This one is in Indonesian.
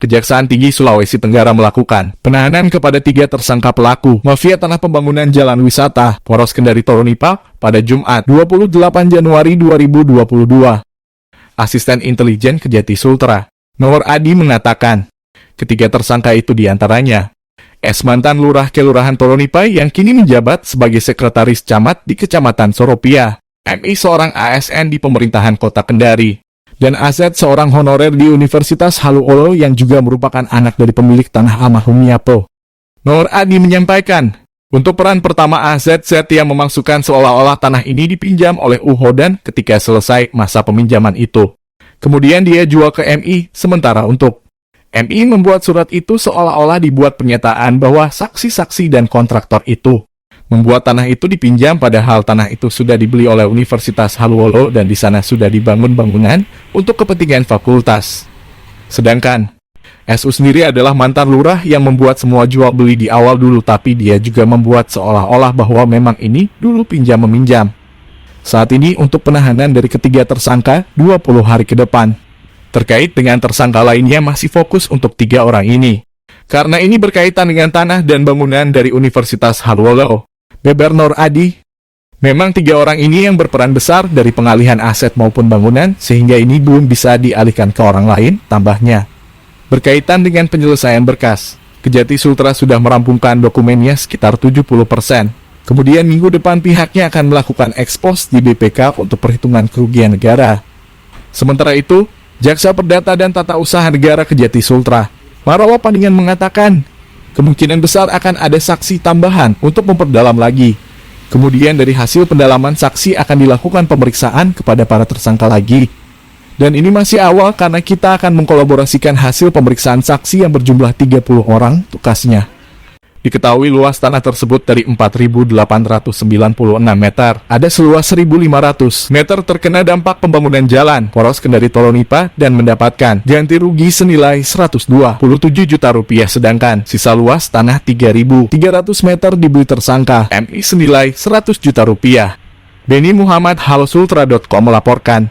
Kejaksaan Tinggi Sulawesi Tenggara melakukan penahanan kepada 3 tersangka pelaku mafia tanah pembangunan jalan wisata Poros Kendari Toronipa pada Jumat 28 Januari 2022. Asisten Intelijen Kejati Sultra, Nur Adi mengatakan, ketiga tersangka itu diantaranya S. mantan Lurah Kelurahan Toronipa yang kini menjabat sebagai Sekretaris Camat di Kecamatan Soropia, MI seorang ASN di pemerintahan Kota Kendari, dan AZ seorang honorer di Universitas Haluolo yang juga merupakan anak dari pemilik tanah almarhum Yapo. Nur Adi menyampaikan, untuk peran pertama AZ yang memasukkan seolah-olah tanah ini dipinjam oleh Uhodan ketika selesai masa peminjaman itu. Kemudian dia jual ke MI, sementara untuk MI membuat surat itu seolah-olah dibuat pernyataan bahwa saksi-saksi dan kontraktor itu membuat tanah itu dipinjam padahal tanah itu sudah dibeli oleh Universitas Haluolo dan di sana sudah dibangun bangunan untuk kepentingan fakultas. Sedangkan SU sendiri adalah mantan lurah yang membuat semua jual beli di awal dulu, tapi dia juga membuat seolah-olah bahwa memang ini dulu pinjam-meminjam. Saat ini untuk penahanan dari ketiga tersangka 20 hari ke depan. Terkait dengan tersangka lainnya masih fokus untuk 3 orang ini. Karena ini berkaitan dengan tanah dan bangunan dari Universitas Haluolo. Beber Nur Adi, memang 3 orang ini yang berperan besar dari pengalihan aset maupun bangunan, sehingga ini belum bisa dialihkan ke orang lain, tambahnya. Berkaitan dengan penyelesaian berkas, Kejati Sultra sudah merampungkan dokumennya sekitar 70%. Kemudian minggu depan pihaknya akan melakukan ekspos di BPK untuk perhitungan kerugian negara. Sementara itu, Jaksa Perdata dan Tata Usaha Negara Kejati Sultra, Marawa Pandingan mengatakan, kemungkinan besar akan ada saksi tambahan untuk memperdalam lagi. Kemudian dari hasil pendalaman saksi akan dilakukan pemeriksaan kepada para tersangka lagi. Dan ini masih awal karena kita akan mengkolaborasikan hasil pemeriksaan saksi yang berjumlah 30 orang, tukasnya. Diketahui luas tanah tersebut dari 4.896 meter, ada seluas 1.500 meter terkena dampak pembangunan jalan Poros Kendari Toronipa dan mendapatkan ganti rugi senilai 127 juta rupiah, sedangkan sisa luas tanah 3.300 meter dibeli tersangka MI senilai 100 juta rupiah. Beni Muhammad, halosultra.com melaporkan.